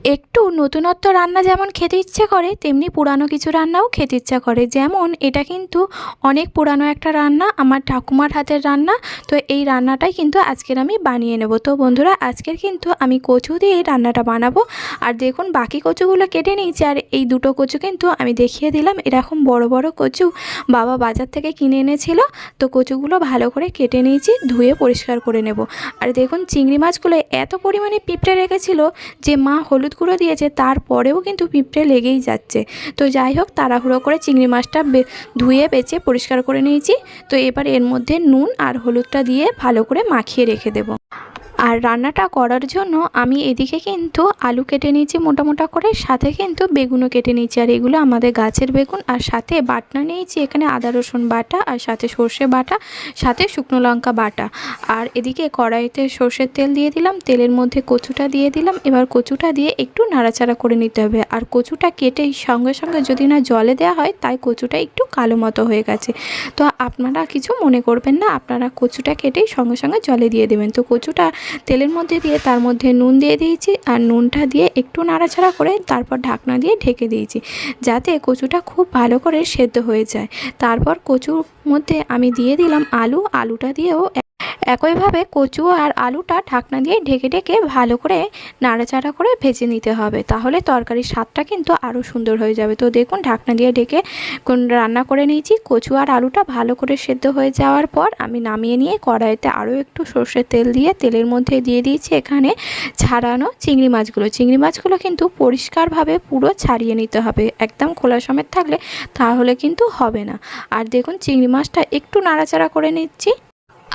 একটু নতুনত্ব রান্না যেমন খেতে ইচ্ছে করে, তেমনি পুরানো কিছু রান্নাও খেতে ইচ্ছা করে। যেমন এটা কিন্তু অনেক পুরানো একটা রান্না, আমার ঠাকুমার হাতের রান্না। তো এই রান্নাটাই কিন্তু আজকের আমি বানিয়ে নেব। তো বন্ধুরা, আজকের কিন্তু আমি কচু দিয়ে এই রান্নাটা বানাবো। আর দেখুন, বাকি কচুগুলো কেটে নিয়েছি, আর এই দুটো কচু কিন্তু আমি দেখিয়ে দিলাম। এরকম বড় বড় কচু বাবা বাজার থেকে কিনে এনেছিল। তো কচুগুলো ভালো করে কেটে নিয়েছি, ধুয়ে পরিষ্কার করে নেব। আর দেখুন, চিংড়ি মাছগুলো এত পরিমাণে পিঁপড়ে রেখেছিল যে মা হলুদ গুঁড়ো দিয়েছে, তারপরেও কিন্তু পিঁপড়ে লেগেই যাচ্ছে। তো যাই হোক, তাড়াহুড়ো করে চিংড়ি মাছটা ধুয়ে বেছে পরিষ্কার করে নিয়েছি। তো এবার এর মধ্যে নুন আর হলুদটা দিয়ে ভালো করে মাখিয়ে রেখে দেবো। আর রান্নাটা করার জন্য আমি এদিকে কিন্তু আলু কেটে নিয়েছি মোটা মোটা করে, সাথে কিন্তু বেগুনও কেটে নিয়েছি। আর এগুলো আমাদের গাছের বেগুন। আর সাথে বাটনা নিয়েছি এখানে আদা রসুন বাটা, আর সাথে সর্ষে বাটা, সাথে শুকনো লঙ্কা বাটা। আর এদিকে কড়াইতে সর্ষের তেল দিয়ে দিলাম, তেলের মধ্যে কচুটা দিয়ে দিলাম। এবার কচুটা দিয়ে একটু নাড়াচাড়া করে নিতে হবে। আর কচুটা কেটে সঙ্গে সঙ্গে যদি না জলে দেওয়া হয়, তাই কচুটা একটু কালো মতো হয়ে গেছে। তো আপনারা কিছু মনে করবেন না, আপনারা কচুটা কেটেই সঙ্গে সঙ্গে জলে দিয়ে দেবেন। তো কচুটা তেলের মধ্যে দিয়ে তার মধ্যে নুন দিয়ে দিয়েছি, আর নুনটা দিয়ে একটু নাড়াচাড়া করে তারপর ঢাকনা দিয়ে ঢেকে দিয়েছি, যাতে কচুটা খুব ভালো করে সেদ্ধ হয়ে যায়। তারপর কচুর মধ্যে আমি দিয়ে দিলাম আলুটা দিয়েও একইভাবে কচু আর আলুটা ঢাকনা দিয়ে ঢেকে ঢেকে ভালো করে নাড়াচাড়া করে ভেজে নিতে হবে, তাহলে তরকারির স্বাদটা কিন্তু আরও সুন্দর হয়ে যাবে। তো দেখুন, ঢাকনা দিয়ে ঢেকে রান্না করে নিয়েছি। কচু আর আলুটা ভালো করে সেদ্ধ হয়ে যাওয়ার পর আমি নামিয়ে নিয়ে কড়াইতে আরও একটু সর্ষের তেল দিয়ে তেলের মধ্যে দিয়ে দিয়েছি এখানে ছাড়ানো চিংড়ি মাছগুলো কিন্তু পরিষ্কারভাবে পুরো ছাড়িয়ে নিতে হবে। একদম খোলা সমেত থাকলে তাহলে কিন্তু হবে না। আর দেখুন, চিংড়ি মাছটা একটু নাড়াচাড়া করে নিচ্ছি।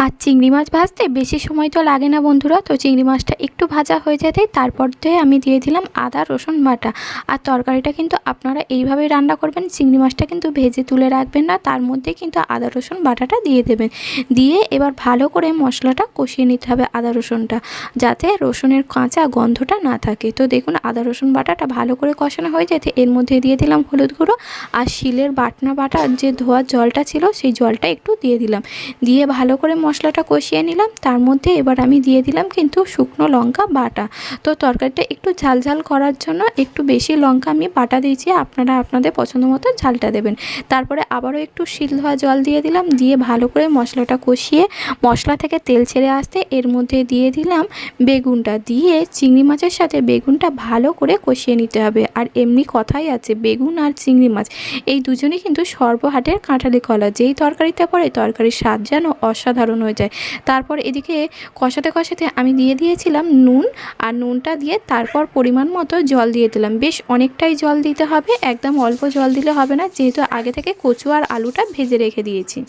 আর চিংড়ি মাছ ভাজতে বেশি সময় তো লাগে না বন্ধুরা। তো চিংড়ি মাছটা একটু ভাজা হয়ে যেতেই তারপর দিয়ে আমি দিয়ে দিলাম আদা রসুন বাটা। আর তরকারিটা কিন্তু আপনারা এইভাবেই রান্না করবেন, চিংড়ি মাছটা কিন্তু ভেজে তুলে রাখবেন না, তার মধ্যে কিন্তু আদা রসুন বাটাটা দিয়ে দেবেন। দিয়ে এবার ভালো করে মশলাটা কষিয়ে নিতে হবে আদা রসুনটা, যাতে রসুনের কাঁচা গন্ধটা না থাকে। তো দেখুন, আদা রসুন বাটাটা ভালো করে কষানো হয়ে যেতে এর মধ্যে দিয়ে দিলাম হলুদ গুঁড়ো, আর শিলের বাটা যে ধোয়ার জলটা ছিল সেই জলটা একটু দিয়ে দিলাম। দিয়ে ভালো করে মশলাটা কষিয়ে নিলাম। তার মধ্যে এবার আমি দিয়ে দিলাম কিন্তু শুকনো লঙ্কা বাটা। তো তরকারিটা একটু ঝাল ঝাল করার জন্য একটু বেশি লঙ্কা আমি বাটা দিয়েছি, আপনারা আপনাদের পছন্দ মতো ঝালটা দেবেন। তারপরে আবারও একটু শিল ধোয়া জল দিয়ে দিলাম, দিয়ে ভালো করে মশলাটা কষিয়ে মশলা থেকে তেল ছেড়ে আসতে এর মধ্যে দিয়ে দিলাম বেগুনটা, দিয়ে চিংড়ি মাছের সাথে বেগুনটা ভালো করে কষিয়ে নিতে হবে। আর এমনি কথাই আছে, বেগুন আর চিংড়ি মাছ এই দুজনেই কিন্তু সর্বহাটের কাঁঠালি কলা, যেই তরকারিতে পড়ে তরকারির স্বাদ যেন অসাধারণ হয়ে যায়। তারপর এদিকে কষাতে কষাতে আমি দিয়ে দিয়েছিলাম নুন, আর নুনটা দিয়ে তারপর পরিমাণ মতো জল দিয়ে দিলাম। বেশ অনেকটাই জল দিতে হবে, একদম অল্প জল দিলে হবে না, যেহেতু আগে থেকে কচু আর আলুটা ভেজে রেখে দিয়েছি।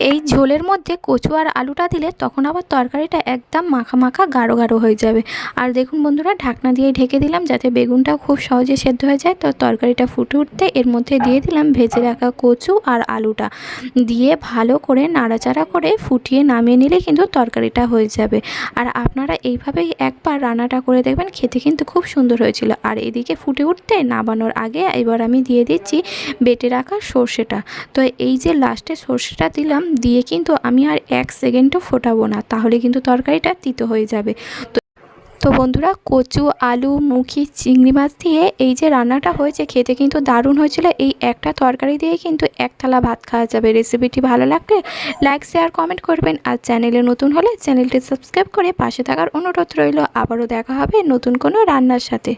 এই ঝোলের মধ্যে কচু আর আলুটা দিলে তখন আবার তরকারিটা একদম মাখা মাখা গাঢ় গাঢ় হয়ে যাবে। আর দেখুন বন্ধুরা, ঢাকনা দিয়ে ঢেকে দিলাম যাতে বেগুনটা খুব সহজে সেদ্ধ হয়ে যায়। তো তরকারিটা ফুটে উঠতে এর মধ্যে দিয়ে দিলাম ভেজে রাখা কচু আর আলুটা, দিয়ে ভালো করে নাড়াচাড়া করে ফুটিয়ে নামিয়ে নিলে কিন্তু তরকারিটা হয়ে যাবে। আর আপনারা এইভাবেই একবার রান্নাটা করে দেখবেন, খেতে কিন্তু খুব সুন্দর হয়েছিল। আর এদিকে ফুটে উঠতে নামানোর আগে এবার আমি দিয়ে দিচ্ছি বেটে রাখা সর্ষেটা। তো এই যে লাস্টে সর্ষেটা দিলাম, দিয়ে কিন্তু আমি আর 1 সেকেন্ডও ফোটাবো না, তাহলে কিন্তু তরকারিটা তিতো হয়ে যাবে। তো বন্ধুরা, কচু আলু মুখি চিংড়ি মাছ দিয়ে এই যে রান্নাটা হয়েছে, খেতে কিন্তু দারুণ হয়েছিল। এই একটা তরকারি দিয়ে কিন্তু এক থালা ভাত খাওয়া যাবে। রেসিপিটি ভালো লাগলে লাইক শেয়ার কমেন্ট করবেন, আর চ্যানেলে নতুন হলে চ্যানেলটি সাবস্ক্রাইব করে পাশে থাকার অনুরোধ রইল। আবারও দেখা হবে নতুন কোনো রান্নার সাথে।